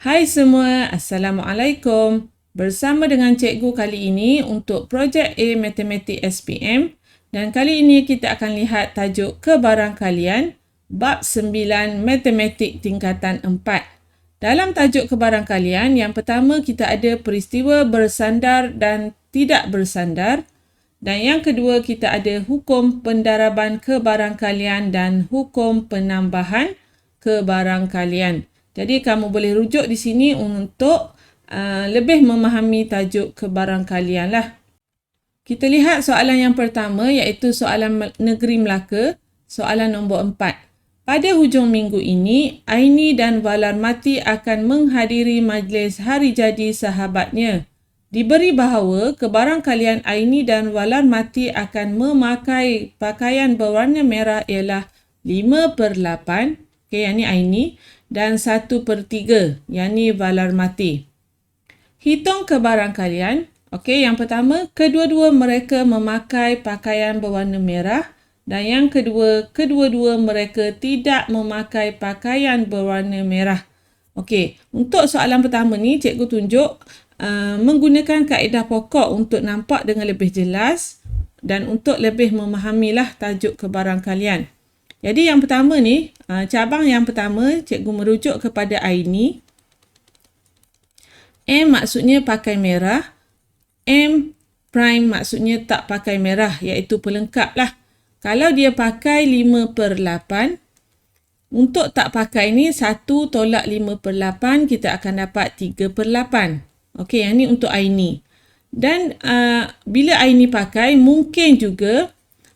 Hai semua, Assalamualaikum. Bersama dengan cikgu kali ini untuk projek A Matematik SPM dan kali ini kita akan lihat tajuk kebarangkalian bab 9 Matematik tingkatan 4. Dalam tajuk kebarangkalian, yang pertama kita ada peristiwa bersandar dan tidak bersandar dan yang kedua kita ada hukum pendaraban kebarangkalian dan hukum penambahan kebarangkalian. Jadi kamu boleh rujuk di sini untuk lebih memahami tajuk kebarangkalian lah. Kita lihat soalan yang pertama iaitu soalan Negeri Melaka, soalan nombor 4. Pada hujung minggu ini, Aini dan Walarmati akan menghadiri majlis hari jadi sahabatnya. Diberi bahawa kebarangkalian Aini dan Walarmati akan memakai pakaian berwarna merah ialah 5/8, yang ni Aini, dan 1/3, yang ni Walarmati. Hitung kebarangkalian. Okey, yang pertama, kedua-dua mereka memakai pakaian berwarna merah dan yang kedua, kedua-dua mereka tidak memakai pakaian berwarna merah. Okey, untuk soalan pertama ni, cikgu tunjuk menggunakan kaedah pokok untuk nampak dengan lebih jelas dan untuk lebih memahamilah tajuk kebarangkalian. Jadi yang pertama ni, cabang yang pertama, cikgu merujuk kepada Aini. M maksudnya pakai merah. M prime maksudnya tak pakai merah, iaitu pelengkap lah. Kalau dia pakai 5/8, untuk tak pakai ni 1 tolak 5/8, kita akan dapat 3/8. Okey, yang ni untuk Aini. Dan bila Aini pakai, mungkin juga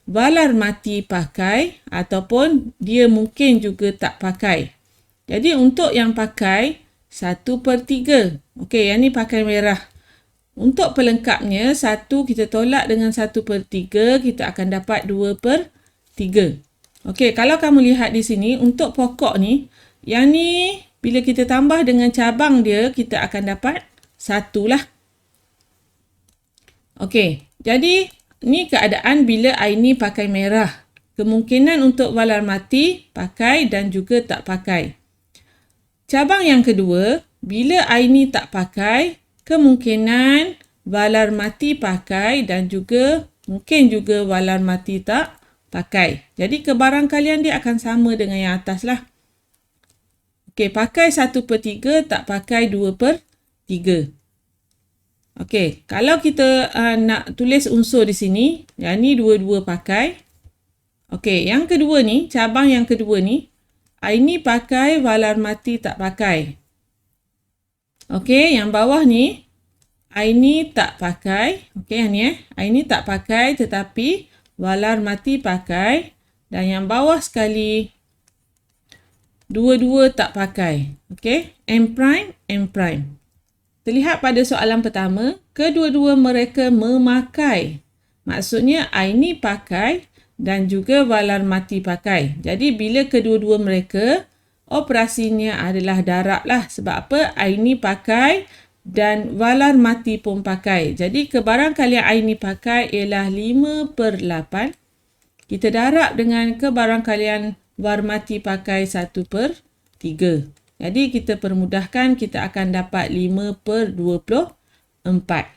Walarmati pakai ataupun dia mungkin juga tak pakai. Jadi untuk yang pakai 1/3. Okey, yang ni pakai merah. Untuk pelengkapnya, 1 kita tolak dengan 1/3, kita akan dapat 2/3. Okey, kalau kamu lihat di sini, untuk pokok ni, yang ni bila kita tambah dengan cabang dia, kita akan dapat 1 lah. Okey, jadi ni keadaan bila Aini pakai merah. Kemungkinan untuk Walarmati pakai dan juga tak pakai. Cabang yang kedua, bila Aini tak pakai, kemungkinan Walarmati pakai dan juga mungkin juga Walarmati tak pakai. Jadi kebarangkalian dia akan sama dengan yang atas lah. Okey, pakai 1/3, tak pakai 2/3. Okey, kalau kita nak tulis unsur di sini, yang ni dua-dua pakai. Okey, yang kedua ni, cabang yang kedua ni, Aini pakai, Walarmati tak pakai. Okey, yang bawah ni, Aini tak pakai. Okey, yang ni Aini tak pakai tetapi Walarmati pakai. Dan yang bawah sekali, dua-dua tak pakai. Okey, M prime, M prime. Terlihat pada soalan pertama, kedua-dua mereka memakai. Maksudnya Aini pakai dan juga Walarmati pakai. Jadi bila kedua-dua mereka, operasinya adalah darab lah. Sebab apa? Aini pakai dan Walarmati pun pakai. Jadi kebarangkalian Aini pakai ialah 5/8. Kita darab dengan kebarangkalian Walarmati pakai 1/3. Jadi kita permudahkan, kita akan dapat 5/24.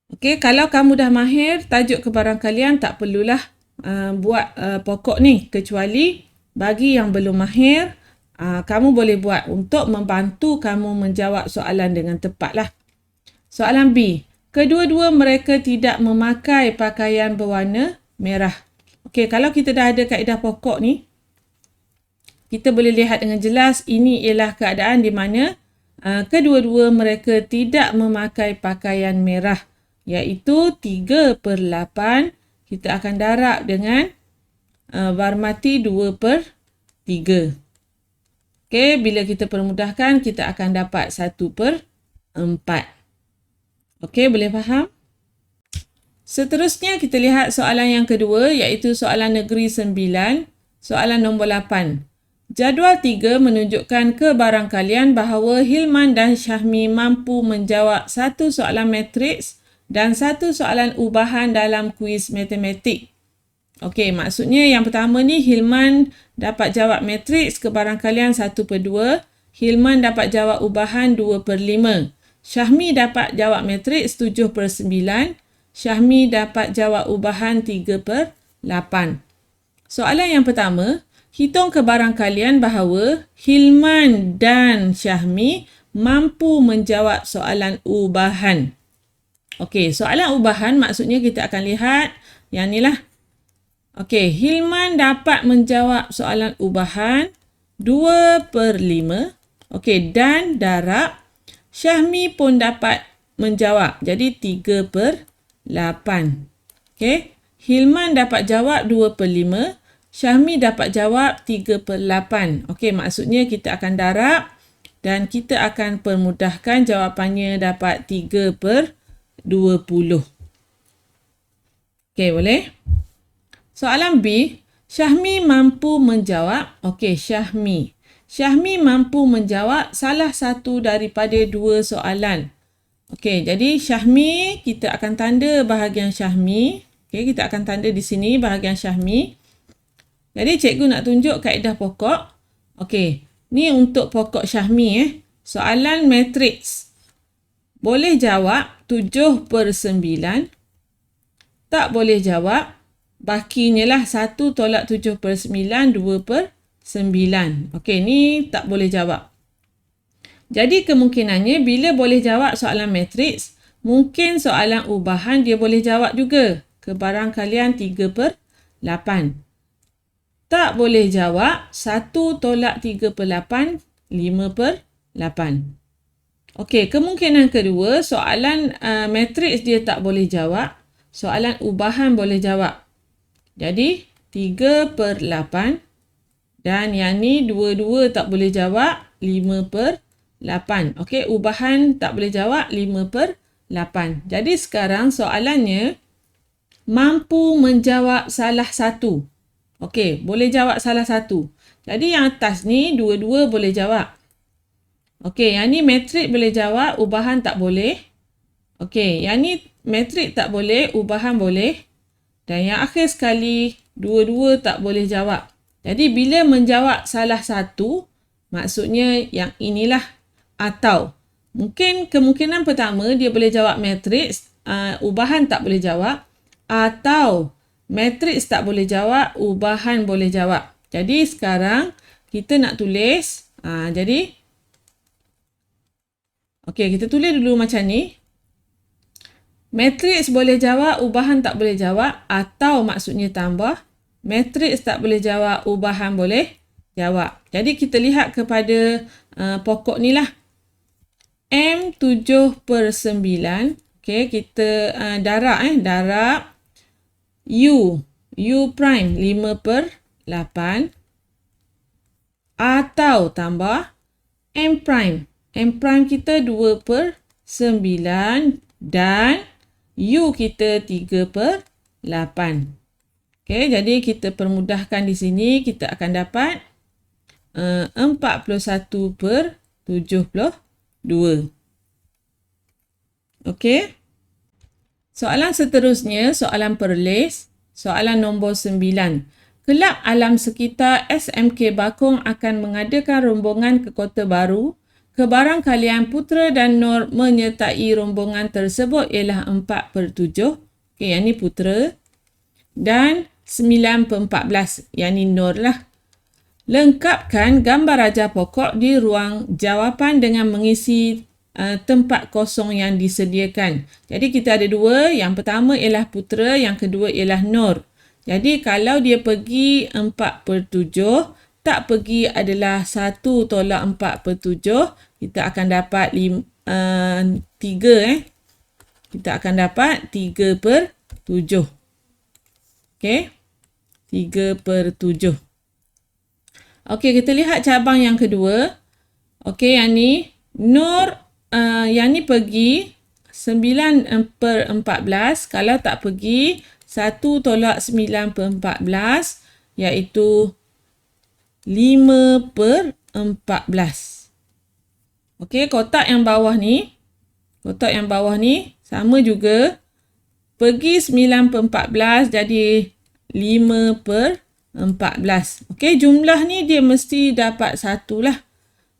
Okey, kalau kamu dah mahir tajuk kebarangkalian, tak perlulah buat pokok ni. Kecuali bagi yang belum mahir, kamu boleh buat untuk membantu kamu menjawab soalan dengan tepat lah. Soalan B. Kedua-dua mereka tidak memakai pakaian berwarna merah. Okey, kalau kita dah ada kaedah pokok ni, kita boleh lihat dengan jelas ini ialah keadaan di mana kedua-dua mereka tidak memakai pakaian merah, iaitu 3/8. Kita akan darab dengan Walarmati 2/3. Okey, bila kita permudahkan, kita akan dapat 1/4. Okey, boleh faham? Seterusnya kita lihat soalan yang kedua iaitu soalan Negeri 9, soalan nombor 8. Jadual 3 menunjukkan kebarangkalian bahawa Hilman dan Syahmi mampu menjawab satu soalan matriks dan satu soalan ubahan dalam kuis matematik. Okey, maksudnya yang pertama ni Hilman dapat jawab matriks kebarangkalian 1/2, Hilman dapat jawab ubahan 2/5. Syahmi dapat jawab matriks 7/9. Syahmi dapat jawab ubahan 3/8. Soalan yang pertama, hitung kebarangkalian bahawa Hilman dan Syahmi mampu menjawab soalan ubahan. Okey, soalan ubahan maksudnya kita akan lihat yang ni lah. Okey, Hilman dapat menjawab soalan ubahan 2/5. Okey, dan darab. Syahmi pun dapat menjawab. Jadi 3/8. Okey, Hilman dapat jawab 2/5. Syahmi dapat jawab 3/8. Okey, maksudnya kita akan darab dan kita akan permudahkan jawapannya dapat 3/20. Okey, boleh? Soalan B, Syahmi mampu menjawab. Okey, Syahmi. Syahmi mampu menjawab salah satu daripada dua soalan. Okey, jadi Syahmi, kita akan tanda bahagian Syahmi. Okey, kita akan tanda di sini bahagian Syahmi. Jadi cikgu nak tunjuk kaedah pokok. Okey, ni untuk pokok Syahmi. Soalan matriks. Boleh jawab 7/9. Tak boleh jawab. Bakinya lah 1 tolak 7/9, 2/9. Okey, ni tak boleh jawab. Jadi kemungkinannya bila boleh jawab soalan matriks, mungkin soalan ubahan dia boleh jawab juga. Kebarangkalian 3/8. Tak boleh jawab 1 tolak 3/8, 5/8. Okey, kemungkinan kedua, soalan matriks dia tak boleh jawab. Soalan ubahan boleh jawab. Jadi 3/8 dan yang ni dua-dua tak boleh jawab, 5/8. Okey, ubahan tak boleh jawab, 5/8. Jadi sekarang soalannya mampu menjawab salah satu. Okey, boleh jawab salah satu. Jadi yang atas ni dua-dua boleh jawab. Okey, yang ni matrik boleh jawab, ubahan tak boleh. Okey, yang ni matrik tak boleh, ubahan boleh. Dan yang akhir sekali, dua-dua tak boleh jawab. Jadi bila menjawab salah satu, maksudnya yang inilah atau. Mungkin kemungkinan pertama dia boleh jawab matriks, ubahan tak boleh jawab. Atau matriks tak boleh jawab, ubahan boleh jawab. Jadi sekarang kita nak tulis. Okey, kita tulis dulu macam ni. Matriks boleh jawab, ubahan tak boleh jawab. Atau maksudnya tambah. Matriks tak boleh jawab, ubahan boleh jawab. Jadi kita lihat kepada pokok ni lah. M 7/9. Okey, kita darab. U prime 5/8 atau tambah M prime. M prime kita 2/9 dan U kita 3/8. Okey, jadi kita permudahkan di sini, kita akan dapat 41/72. Okey. Soalan seterusnya, soalan perlis, soalan nombor 9. Kelab Alam Sekitar SMK Bakong akan mengadakan rombongan ke Kota Baru. Kebarangkalian Putera dan Nur menyertai rombongan tersebut ialah 4/7. Okey, yang ni Putera. Dan 9/14, yang ni Nur lah. Lengkapkan gambar raja pokok di ruang jawapan dengan mengisi tempat kosong yang disediakan. Jadi kita ada dua. Yang pertama ialah Putera, yang kedua ialah Nur. Jadi kalau dia pergi 4/7, tak pergi adalah 1 tolak 4/7, kita akan dapat 3. Kita akan dapat 3/7. Okey. 3/7. Okey, kita lihat cabang yang kedua. Okey, yang ni Nur, yang ni pergi 9/14. Kalau tak pergi 1 tolak 9/14, iaitu 5/14. Okey, kotak yang bawah ni sama juga. Pergi 9/14 jadi 5/14. Okey, jumlah ni dia mesti dapat 1 lah.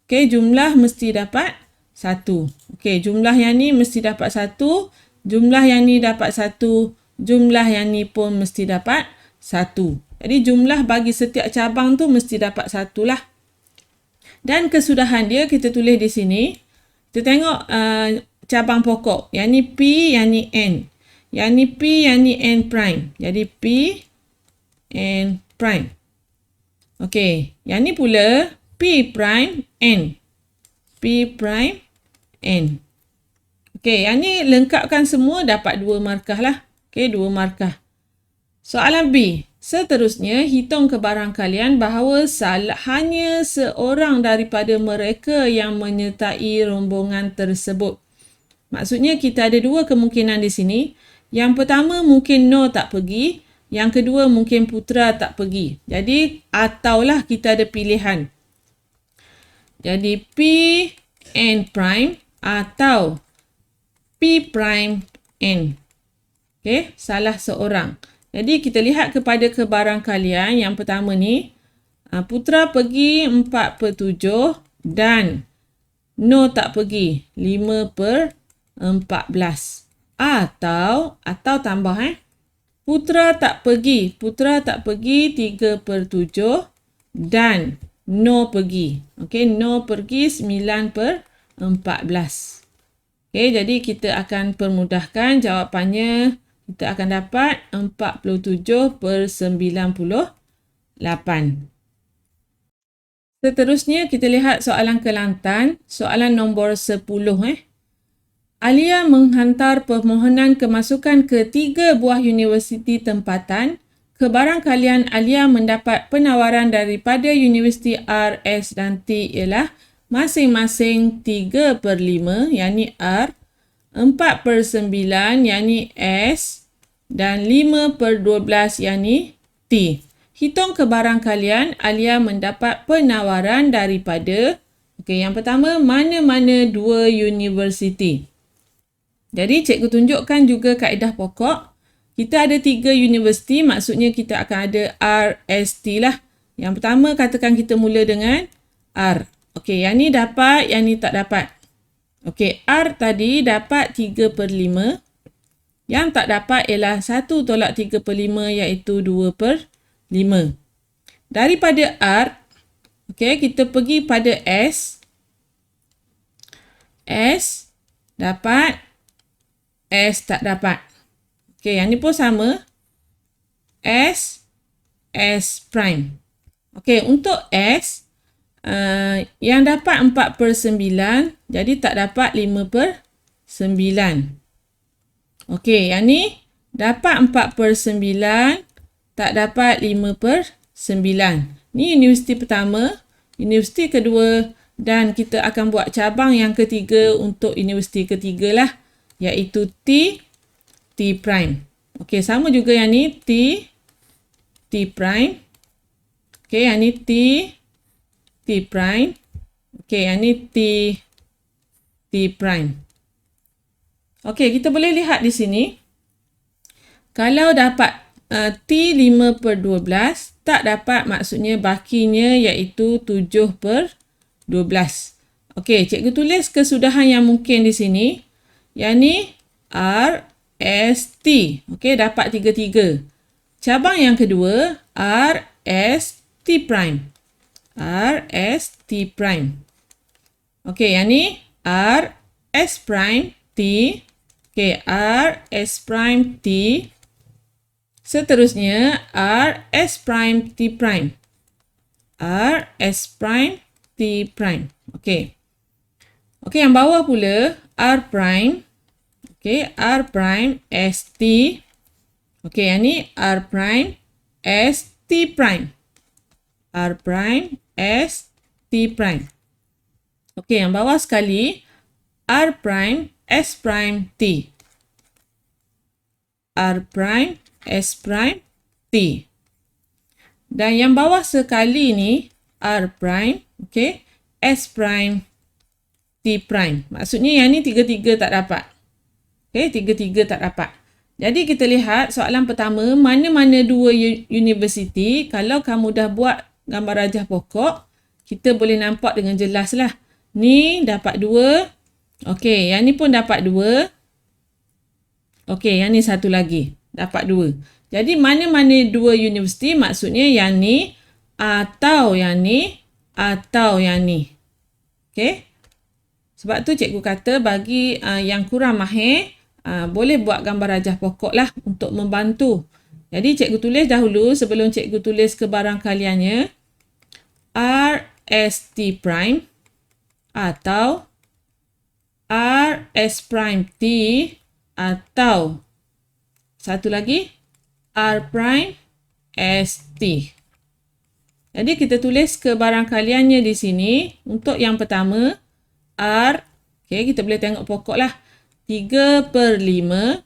Okey, jumlah mesti dapat 1. Okey, jumlah yang ni mesti dapat 1, jumlah yang ni dapat 1, jumlah yang ni pun mesti dapat 1. Jadi jumlah bagi setiap cabang tu mesti dapat 1 lah. Dan kesudahan dia kita tulis di sini. Kita tengok cabang pokok. Yang ni P, yang ni N. Yang ni P, yang ni N prime. Jadi P, N prime. Okey, yang ni pula P prime, N. P prime, N. Okey, yang ni lengkapkan semua dapat 2 markah lah. Okey, 2 markah. Soalan B. Seterusnya, hitung kebarangkalian bahawa hanya seorang daripada mereka yang menyertai rombongan tersebut. Maksudnya kita ada 2 kemungkinan di sini. Yang pertama mungkin No tak pergi. Yang kedua mungkin Putra tak pergi. Jadi ataulah kita ada pilihan. Jadi P N prime atau P prime N. Okey, salah seorang. Jadi kita lihat kepada kebarangkalian yang pertama ni. Putra pergi 4/7 dan No tak pergi 5/14. Atau tambah Putra tak pergi 3/7 dan No pergi. Okey, No pergi 9/14. Okey, jadi kita akan permudahkan jawapannya. Kita akan dapat 47/98. Seterusnya kita lihat soalan Kelantan, soalan nombor 10. Alia menghantar permohonan kemasukan ke 3 buah universiti tempatan. Kebarangkalian Alia mendapat penawaran daripada Universiti R, S dan T ialah masing-masing 3/5 yakni R, 4/9 yakni S dan 5/12 yakni T. Hitung kebarangkalian Alia mendapat penawaran daripada, yang pertama, mana-mana 2 universiti. Jadi cikgu tunjukkan juga kaedah pokok. Kita ada 3 universiti, maksudnya kita akan ada R, S, T lah. Yang pertama katakan kita mula dengan R. Okey, yang ni dapat, yang ni tak dapat. Okey, R tadi dapat 3/5. Yang tak dapat ialah 1 tolak 3/5 iaitu 2/5. Daripada R, kita pergi pada S. S dapat, S tak dapat. Okey, yang ni pun sama. S, S prime. Okey, untuk S, yang dapat 4/9, jadi tak dapat 5/9. Okey, yang ni dapat 4/9, tak dapat 5/9. Ni universiti pertama, universiti kedua dan kita akan buat cabang yang ketiga untuk universiti ketiga lah. Iaitu T, T prime. Okey, sama juga yang ni T, T prime. Okey, yang ni T, T prime. Okey, yang ni T, T prime. Okey, kita boleh lihat di sini. Kalau dapat T 5/12, tak dapat maksudnya bakinya iaitu 7/12. Okey, cikgu tulis kesudahan yang mungkin di sini. Yang ni R, S, T. Okey, dapat 3/3. Cabang yang kedua, R, S, T prime. R, S, T prime. Okey, yang ni R, S prime, T. Okey, R, S prime, T. Seterusnya, R, S prime, T prime. R, S prime, T prime. Okey. Okey, yang bawah pula, R prime. Okey, R prime, S, T. Okey, yang ni R prime, S, T prime. R prime, S, T prime. Okey, yang bawah sekali, R prime, S prime, T. R prime, S prime, T. Dan yang bawah sekali ni, R prime, S prime, T prime. Maksudnya yang ni 3/3 tak dapat. 3/3 tak dapat. Jadi kita lihat soalan pertama, mana-mana 2 universiti. Kalau kamu dah buat gambar rajah pokok, kita boleh nampak dengan jelas lah. Ni dapat 2. Okey, yang ni pun dapat 2. Okey, yang ni satu lagi. Dapat 2. Jadi, mana-mana 2 universiti maksudnya yang ni atau yang ni atau yang ni. Okey. Sebab tu cikgu kata bagi yang kurang mahir, boleh buat gambar rajah pokok lah untuk membantu. Jadi, cikgu tulis dahulu sebelum cikgu tulis kebarangkaliannya. RST prime atau RS prime T atau satu lagi R prime ST. Jadi kita tulis kebarangkaliannya di sini. Untuk yang pertama R, okay, kita boleh tengok pokok lah, 3/5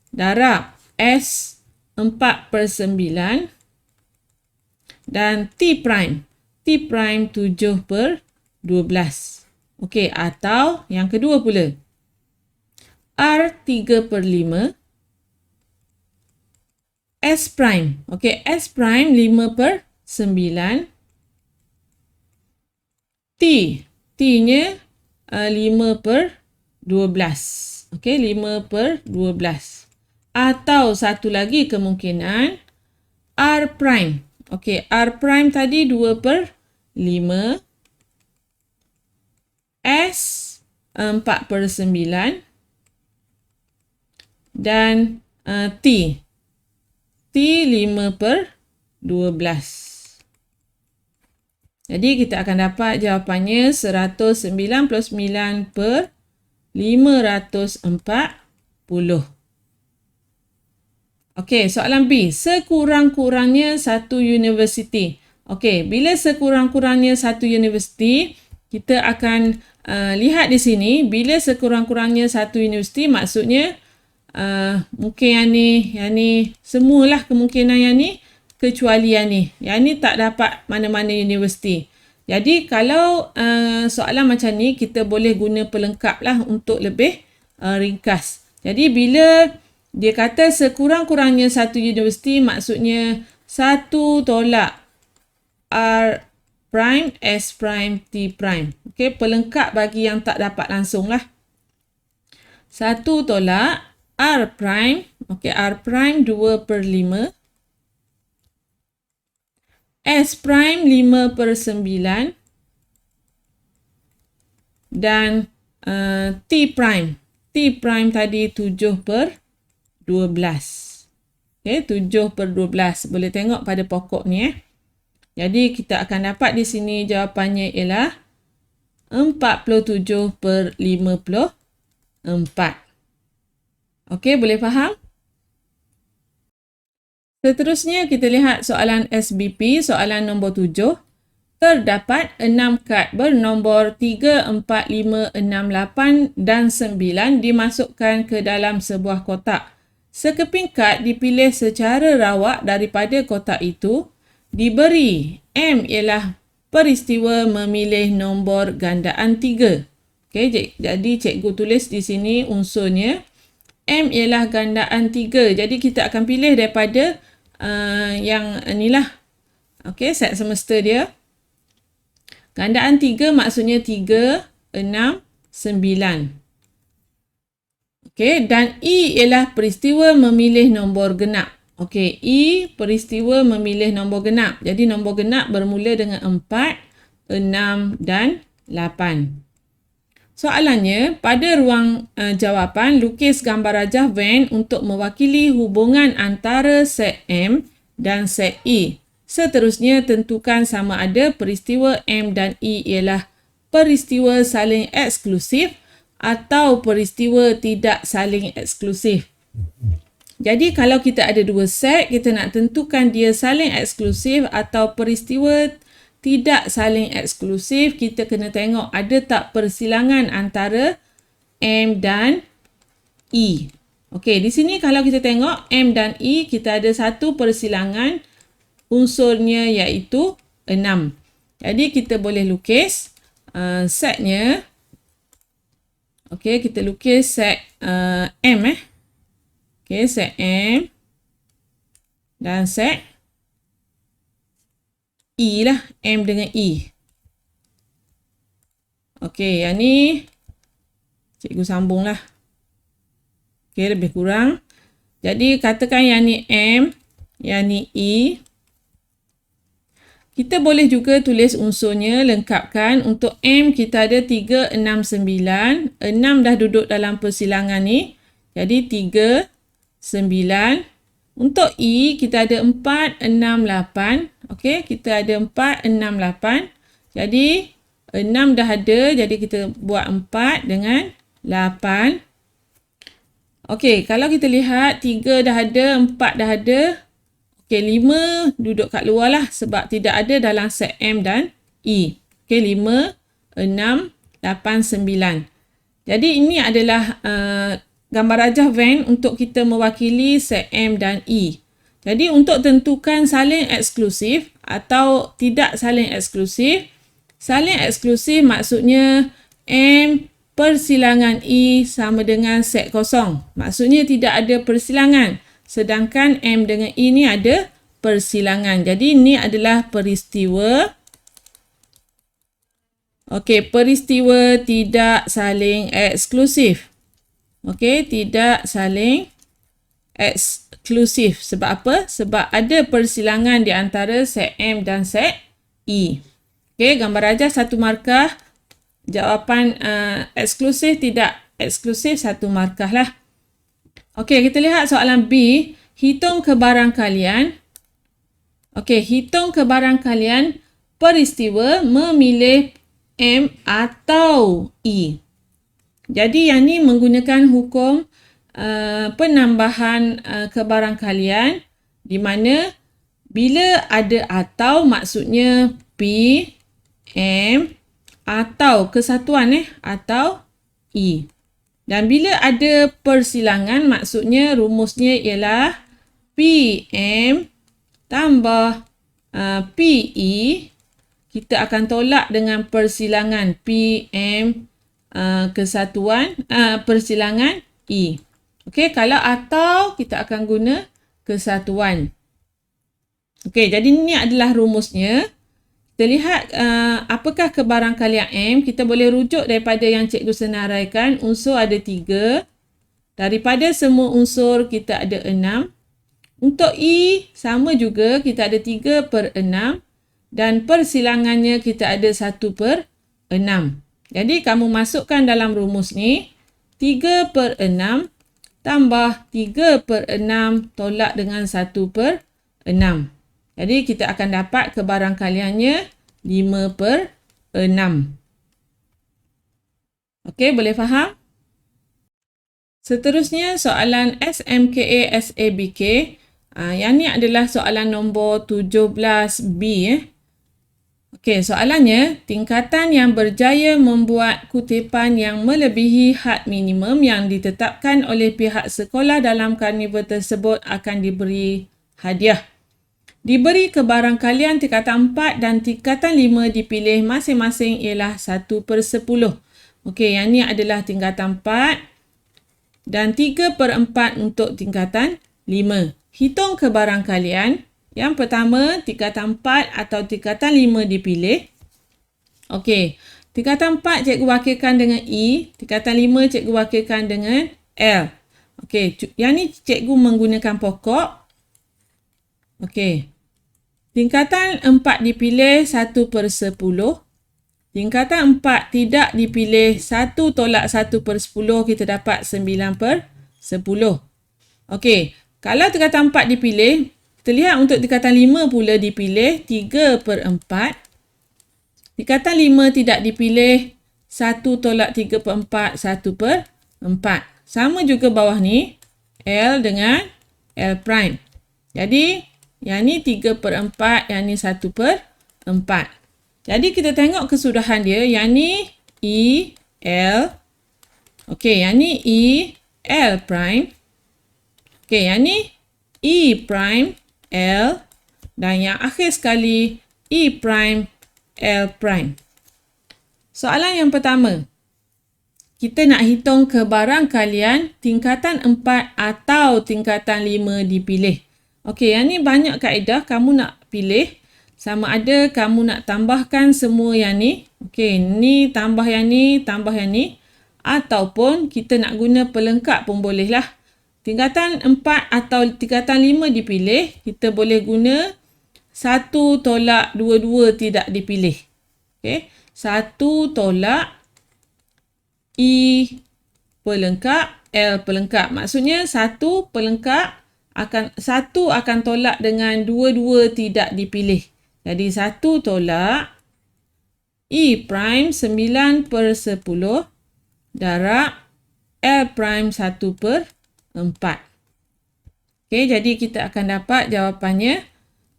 darab S 4/9 dan T prime 7/12. Okey, atau yang kedua pula R 3/5 S prime. Okey, S prime 5/9 T-nya 5/12. Okey, 5/12. Atau satu lagi kemungkinan R prime. Okey, R prime tadi 2/5 S 4/9 dan T 5/12. Jadi kita akan dapat jawapannya 199/540. Okey, soalan B. Sekurang-kurangnya satu universiti. Okey, bila sekurang-kurangnya satu universiti, kita akan lihat di sini. Bila sekurang-kurangnya satu universiti, maksudnya mungkin yang ni semualah kemungkinan yang ni kecuali yang ni. Yang ni tak dapat mana-mana universiti. Jadi kalau soalan macam ni, kita boleh guna pelengkap lah untuk lebih ringkas. Jadi bila dia kata sekurang-kurangnya satu universiti, maksudnya 1 tolak R prime, S prime, T prime. Okey, pelengkap bagi yang tak dapat langsung lah. 1 tolak R prime. Okey, R prime 2/5. S prime 5/9. Dan T prime. T prime tadi 7/12. Okey, 7/12. Boleh tengok pada pokok ni. Jadi kita akan dapat di sini jawapannya ialah 47/54. Okey, boleh faham? Seterusnya kita lihat soalan SBP, soalan nombor 7. Terdapat 6 kad bernombor 3, 4, 5, 6, 8 dan 9 dimasukkan ke dalam sebuah kotak. Sekeping kad dipilih secara rawak daripada kotak itu. Diberi M ialah peristiwa memilih nombor gandaan 3. Okey, jadi cikgu tulis di sini unsurnya. M ialah gandaan 3. Jadi kita akan pilih daripada yang inilah. Okey, set semesta dia. Gandaan 3 maksudnya 3, 6, 9. Okey, dan E ialah peristiwa memilih nombor genap. Okey, E peristiwa memilih nombor genap. Jadi nombor genap bermula dengan 4, 6 dan 8. Soalannya, pada ruang jawapan, lukis gambar rajah Venn untuk mewakili hubungan antara set M dan set E. Seterusnya, tentukan sama ada peristiwa M dan E ialah peristiwa saling eksklusif atau peristiwa tidak saling eksklusif. Jadi, kalau kita ada dua set, kita nak tentukan dia saling eksklusif atau peristiwa tidak saling eksklusif, kita kena tengok ada tak persilangan antara M dan E. Okey, di sini kalau kita tengok M dan E, kita ada satu persilangan, unsurnya iaitu 6. Jadi, kita boleh lukis setnya. Okey, kita lukis set M. Okey, set M dan set E lah, M dengan E. Okey, yang ni cikgu sambunglah. Okey, lebih kurang. Jadi katakan yang ni M, yang ni E. Kita boleh juga tulis unsurnya, lengkapkan. Untuk M kita ada 3, 6, 9. 6 dah duduk dalam persilangan ni. Jadi 3, 9. Untuk E kita ada 4, 6, 8. Okey, kita ada 4, 6, 8. Jadi 6 dah ada, jadi kita buat 4 dengan 8. Okey, kalau kita lihat 3 dah ada, 4 dah ada. Okey, 5 duduk kat luar lah sebab tidak ada dalam set M dan E. Okey, 5, 6, 8, 9. Jadi ini adalah gambar rajah Venn untuk kita mewakili set M dan E. Jadi untuk tentukan saling eksklusif atau tidak saling eksklusif maksudnya M persilangan E sama dengan set kosong. Maksudnya tidak ada persilangan. Sedangkan M dengan E ni ada persilangan. Jadi ini adalah peristiwa. Okey, peristiwa tidak saling eksklusif. Okey, tidak saling eksklusif. Sebab apa? Sebab ada persilangan di antara set M dan set E. Okey, gambar rajah 1 markah. Jawapan eksklusif tidak eksklusif 1 markah lah. Okey, kita lihat soalan B. Hitung kebarangkalian. Okey, hitung kebarangkalian peristiwa memilih M atau E. Jadi yang ni menggunakan hukum penambahan kebarangkalian di mana bila ada atau maksudnya P, M atau kesatuan atau E. Dan bila ada persilangan maksudnya rumusnya ialah PM tambah PE. Kita akan tolak dengan persilangan PM kesatuan persilangan E. Okey, kalau atau kita akan guna kesatuan. Okey, jadi ini adalah rumusnya. Kita lihat apakah kebarangkalian M. Kita boleh rujuk daripada yang cikgu senaraikan. Unsur ada 3. Daripada semua unsur kita ada 6. Untuk E sama juga kita ada 3/6. Dan persilangannya kita ada 1/6. Jadi kamu masukkan dalam rumus ni 3/6 tambah 3/6 tolak dengan 1/6. Jadi kita akan dapat kebarangkaliannya 5/6. Okey, boleh faham? Seterusnya soalan SMKA SABK. Yang ni adalah soalan nombor 17B. Okey, soalannya, tingkatan yang berjaya membuat kutipan yang melebihi had minimum yang ditetapkan oleh pihak sekolah dalam karnival tersebut akan diberi hadiah. Diberi kebarangkalian tingkatan 4 dan tingkatan 5 dipilih masing-masing ialah 1/10. Okey, yang ni adalah tingkatan 4 dan 3/4 untuk tingkatan 5. Hitung kebarangkalian. Yang pertama, tingkatan 4 atau tingkatan 5 dipilih. Okey, tingkatan 4 cikgu wakilkan dengan E, tingkatan 5 cikgu wakilkan dengan L. Okey, yang ni cikgu menggunakan pokok. Okey. Tingkatan 4 dipilih 1/10. Tingkatan 4 tidak dipilih 1 tolak 1/10 kita dapat 9/10. Okey, kalau tingkatan 4 dipilih, kita lihat untuk tingkatan 5 pula dipilih 3/4. Tingkatan 5 tidak dipilih 1 tolak 3/4, 1/4. Sama juga bawah ni, L dengan L prime. Jadi, yang ni 3/4, yang ni 1/4. Jadi kita tengok kesudahan dia. Yang ni E, L. Okey, yang ni E, L prime. Okey, yang ni E prime, L. Dan yang akhir sekali E prime, L prime. Soalan yang pertama. Kita nak hitung kebarangkalian tingkatan 4 atau tingkatan 5 dipilih. Okey, yang ni banyak kaedah kamu nak pilih sama ada kamu nak tambahkan semua yang ni. Okey, ni tambah yang ni, tambah yang ni. Ataupun kita nak guna pelengkap pun boleh lah. Tingkatan 4 atau tingkatan 5 dipilih, kita boleh guna 1 tolak 22 tidak dipilih. Okey, 1 tolak I pelengkap, L pelengkap. Maksudnya 1 pelengkap akan 1 akan tolak dengan 22 tidak dipilih. Jadi 1 tolak I prime 9/10 darab L prime 1/4. Okey, jadi kita akan dapat jawapannya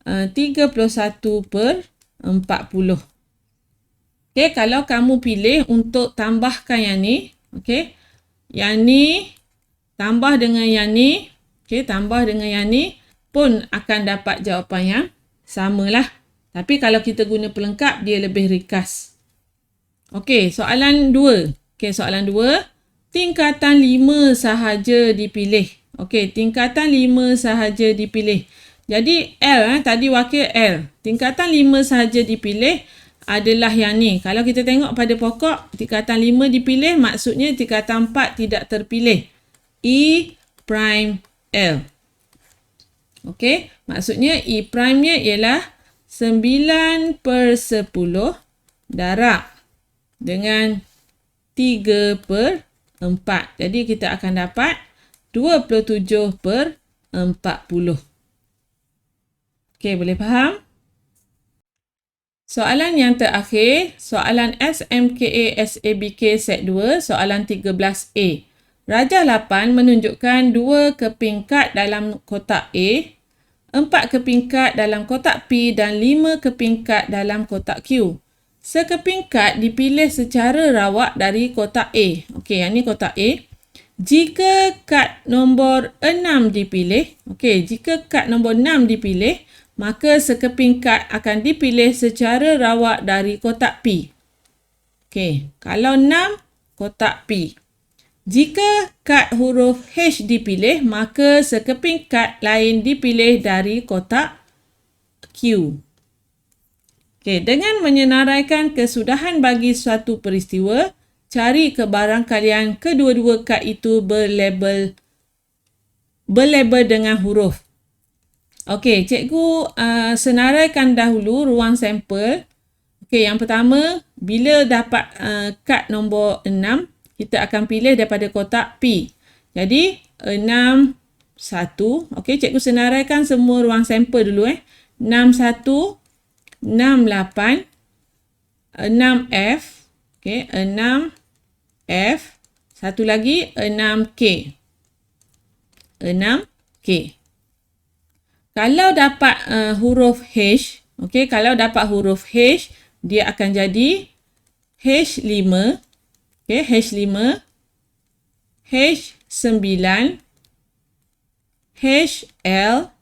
31/40. Okey, kalau kamu pilih untuk tambahkan yang ni, okey, yang ni tambah dengan yang ni, okey, tambah dengan yang ni pun akan dapat jawapan yang samalah. Tapi kalau kita guna pelengkap, dia lebih ringkas. Okey, soalan 2. Okey, soalan 2. Tingkatan 5 sahaja dipilih. Okey, tingkatan 5 sahaja dipilih. Jadi L, tadi wakil L. Tingkatan 5 sahaja dipilih adalah yang ni. Kalau kita tengok pada pokok, tingkatan 5 dipilih, maksudnya tingkatan 4 tidak terpilih. E prime L. Okey, maksudnya E prime-nya ialah 9/10 darab dengan 3/4. Jadi kita akan dapat 27/40. Okey, boleh faham? Soalan yang terakhir, soalan SMKA SABK Set 2, soalan 13A. Rajah 8 menunjukkan 2 keping kad dalam kotak A, 4 keping kad dalam kotak P dan 5 keping kad dalam kotak Q. Sekeping kad dipilih secara rawak dari kotak A. Okey, yang ni kotak A. Jika kad nombor 6 dipilih, okey, jika kad nombor 6 dipilih, maka sekeping kad akan dipilih secara rawak dari kotak P. Okey, kalau 6, kotak P. Jika kad huruf H dipilih, maka sekeping kad lain dipilih dari kotak Q. Okey, dengan menyenaraikan kesudahan bagi suatu peristiwa, cari kebarangkalian kedua-dua kad itu berlabel dengan huruf. Okey, cikgu senaraikan dahulu ruang sampel. Okey, yang pertama, bila dapat kad nombor 6, kita akan pilih daripada kotak P. Jadi, 6, 1. Okey, cikgu senaraikan semua ruang sampel dulu. 6, 1, 6, 8, 6, F. Okey, 6, F. Satu lagi, 6, K. 6, K. Kalau dapat huruf H, okey, kalau dapat huruf H, dia akan jadi H5. Okey, H5, H9, HL,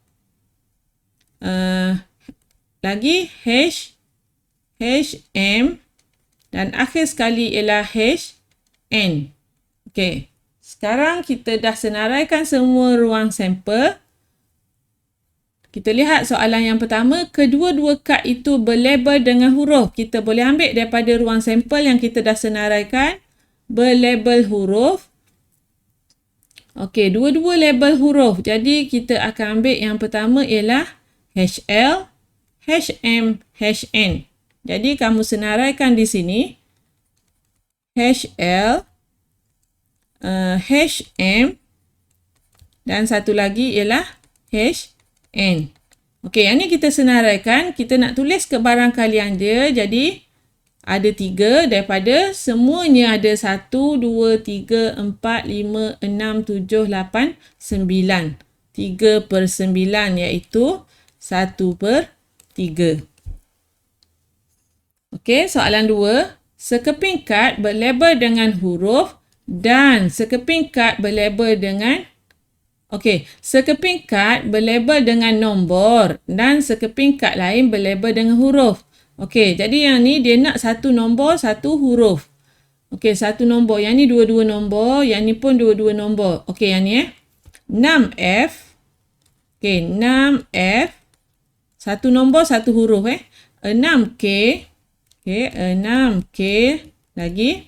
lagi H, HM dan akhir sekali ialah HN. Okey, sekarang kita dah senaraikan semua ruang sampel. Kita lihat soalan yang pertama, kedua-dua kad itu berlabel dengan huruf. Kita boleh ambil daripada ruang sampel yang kita dah senaraikan, berlabel huruf. Okey, dua-dua label huruf. Jadi kita akan ambil yang pertama ialah HL, HM, HN. Jadi kamu senaraikan di sini HL, HM dan satu lagi ialah HN. Okey, yang ni kita senaraikan. Kita nak tulis kebarangkalian dia. Jadi ada 3 daripada semuanya ada 1, 2, 3, 4, 5, 6, 7, 8, 9. 3/9 iaitu 1/3. Okey, soalan 2. Sekeping kad berlabel dengan huruf dan sekeping kad berlabel dengan sekeping kad berlabel dengan nombor dan sekeping kad lain berlabel dengan huruf. Okey, jadi yang ni dia nak satu nombor, satu huruf. Okey, satu nombor. Yang ni dua-dua nombor, yang ni pun dua-dua nombor. Okey, yang ni 6F. Okey, 6F. Satu nombor, satu huruf 6K. Okey, 6K lagi.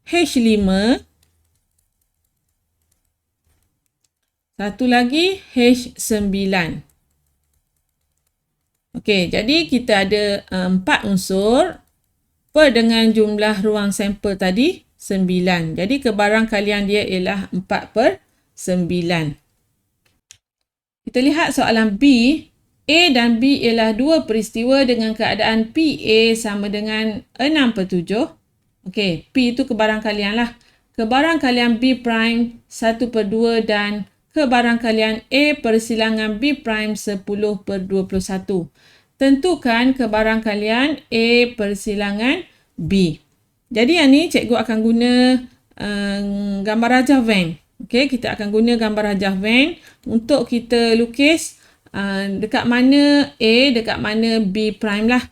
H5. Satu lagi H9. Okey, jadi kita ada 4 unsur per dengan jumlah ruang sampel tadi 9. Jadi kebarangkalian dia ialah 4/9. Kita lihat soalan B. A dan B ialah dua peristiwa dengan keadaan PA sama dengan 6/7. Okey, P itu kebarangkalian lah. Kebarangkalian B prime 1/2 dan kebarangkalian A persilangan B prime 10/21. Tentukan kebarangkalian A persilangan B. Jadi yang ni cikgu akan guna gambar rajah van. Okey, kita akan guna gambar rajah van untuk kita lukis dekat mana A, dekat mana B prime lah.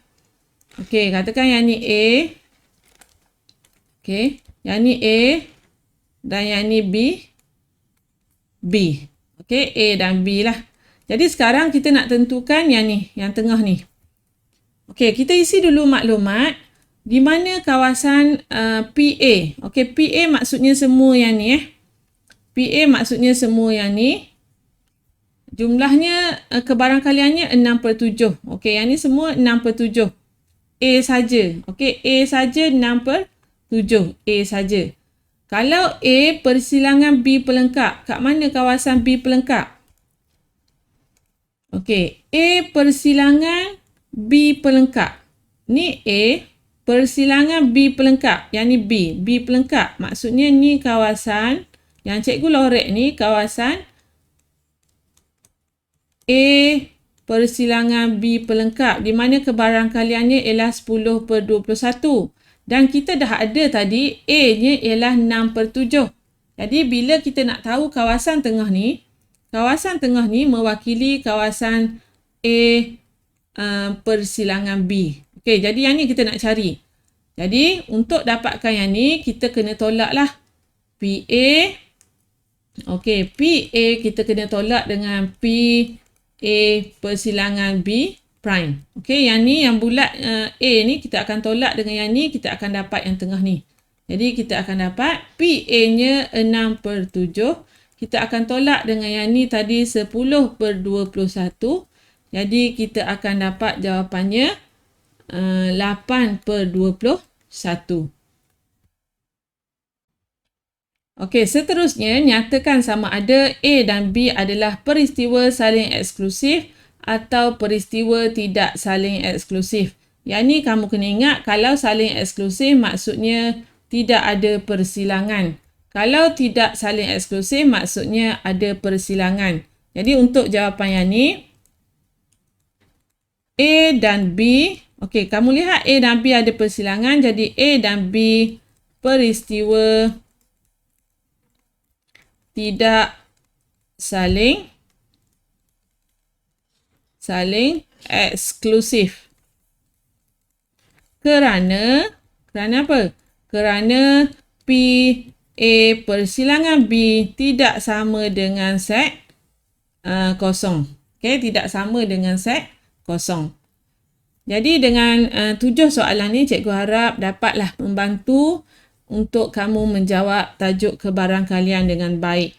Okey, katakan yang ni A. Okey, yang ni A dan yang ni B. Okey, A dan B lah. Jadi sekarang kita nak tentukan yang ni, yang tengah ni. Okey, kita isi dulu maklumat di mana kawasan PA. Okey, PA maksudnya semua yang ni PA maksudnya semua yang ni. Jumlahnya kebarangkaliannya 6/7. Okey, yang ni semua 6/7. A saja. Okey, A saja 6/7. A saja. Kalau A persilangan B pelengkap, kat mana kawasan B pelengkap? Okey, A persilangan B pelengkap. Ni A persilangan B pelengkap. Yang ni B. B pelengkap. Maksudnya ni kawasan yang cikgu lorek ni kawasan A persilangan B pelengkap di mana kebarangkaliannya ialah 10/21. Dan kita dah ada tadi A-nya ialah 6/7. Jadi bila kita nak tahu kawasan tengah ni mewakili kawasan A persilangan B. Okey, jadi yang ni kita nak cari. Jadi untuk dapatkan yang ni kita kena tolak lah. PA. Okey, PA kita kena tolak dengan PA persilangan B prime. Okey, yang ni yang bulat A ni kita akan tolak dengan yang ni, kita akan dapat yang tengah ni. Jadi kita akan dapat PA-nya 6/7. Kita akan tolak dengan yang ni tadi 10/21. Jadi kita akan dapat jawapannya 8/21. Okey, seterusnya nyatakan sama ada A dan B adalah peristiwa saling eksklusif atau peristiwa tidak saling eksklusif. Yang ni kamu kena ingat, kalau saling eksklusif maksudnya tidak ada persilangan. Kalau tidak saling eksklusif maksudnya ada persilangan. Jadi untuk jawapan yang ni, A dan B, okey, kamu lihat A dan B ada persilangan, jadi A dan B peristiwa tidak saling eksklusif. Kerana apa? Kerana P A persilangan B tidak sama dengan set kosong. Okey, tidak sama dengan set kosong. Jadi dengan 7 soalan ni, cikgu harap dapatlah membantu untuk kamu menjawab tajuk kebarangkalian dengan baik.